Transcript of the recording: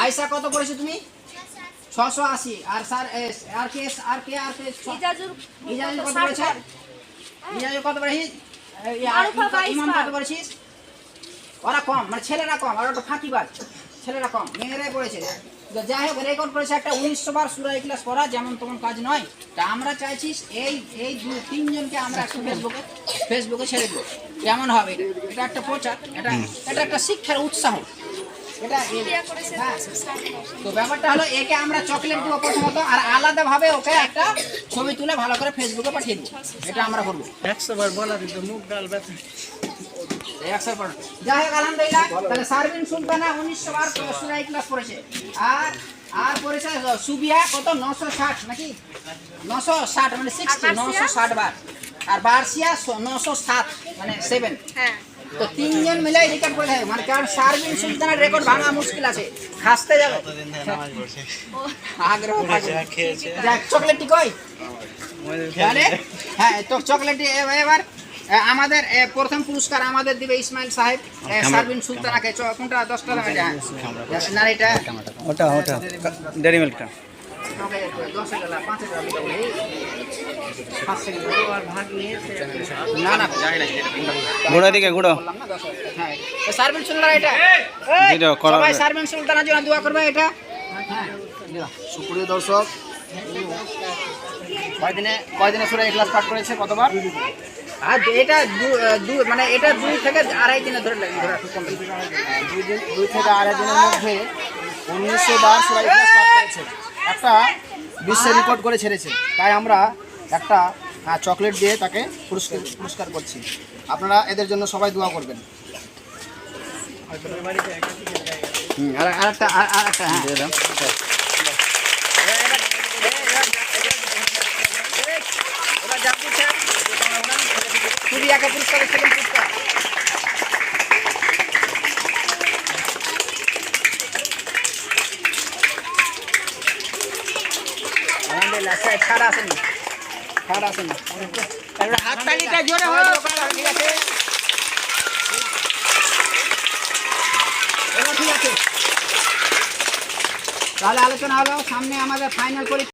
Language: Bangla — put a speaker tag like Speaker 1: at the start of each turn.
Speaker 1: আয়সা কত পড়েছো তুমি? 680। আর স্যার আর কে ইজাজুর কত পড়েছে? ইজাজুর কত পড়েছিস? ইমাম কত পড়েছিস? ওরা কম, মানে ছেলেরা কম, আর ওটা ফাঁকিবাজ। ছেলেরা কম, মেয়েরাই পড়েছে। যাই হোক, রেকর্ড করেছে একটা 1900 বার সূরা ইখলাস পড়া, যেমন তেমন কাজ নয়। তা আমরা চাইছি এই 2-3 জনকে আমরা একটু ফেসবুকে ছেড়ে দেবো। কেমন হবে এটা? একটা প্রচার, এটা একটা শিক্ষার উৎসাহ। এটা হ্যাঁ। তো ব্যাপারটা হলো, একে আমরা চকলেট দেবো প্রথমত, আর আলাদাভাবে ওকে একটা ছবি তুলে ভালো করে ফেসবুকে পাঠিয়ে দেবো। এটা আমরা করবো।
Speaker 2: 100 বার বলা দিত মুখ ডাল ব্যথা।
Speaker 1: যাই হোক, আলহামদুলিল্লাহ। তাহলে সারবিন সুলতানা 1900 বার সূরা ইখলাস পড়েছে। আর পড়েছে সুবিয়া কত? 960 নাকি? 960 মানে 60, 960 বার। আর বার্সিয়া 907 মানে 7।
Speaker 3: হ্যাঁ,
Speaker 1: তো 3 জন মিলে রেকর্ড করে থাকে, মানে কারণ সারবিন সুলতানের রেকর্ড ভাঙা মুশকিল আছে, খাসতে যাবে। আগ্রহ থাকে। যাক, চকলেটটি কই? হ্যাঁ, তো চকলেটটি এবার আমাদের প্রথম পুরস্কার আমাদের দিবে ইসমাইল সাহেব সারবিন সুলতানাকে। কোনটা? 10 টাকা না, এটা
Speaker 2: ওটা ডেরি মিল্কটা। গুঁড়ো দিকে গুঁড়ো।
Speaker 1: সারবিন সুলতানা, এটা সবাই সারবিন সুলতানার জন্য দোয়া করবে। এটা
Speaker 4: সুপ্রিয় দর্শক,
Speaker 1: কয়দিনে সূরা ইখলাস পাঠ করেছে? কতবার? আর এটা মানে এটা 2 থেকে 2.5 দিনে ধরে লাগে।
Speaker 4: 2 থেকে 2.5 দিনের মধ্যে 1900 বার সূরা ইখলাস পাঠ করেছে। একটা বিশ্ব রেকর্ড করে ছেড়েছে। তাই আমরা একটা চকলেট দিয়ে তাকে পুরস্কার করছি। আপনারা এদের জন্য সবাই দোয়া করবেন।
Speaker 1: আরেকটা হ্যাঁ দিয়ে দাও। সুরিয়াকে পুরস্কার দিচ্ছিলেন। আলহামদুলিল্লাহ, ছাড় আসেনি। হাততালিটা জোরে হোক। ঠিক আছে, ঠিক আছে। তাহলে আলোচনা হলো, সামনে আমাদের ফাইনাল পরীক্ষা।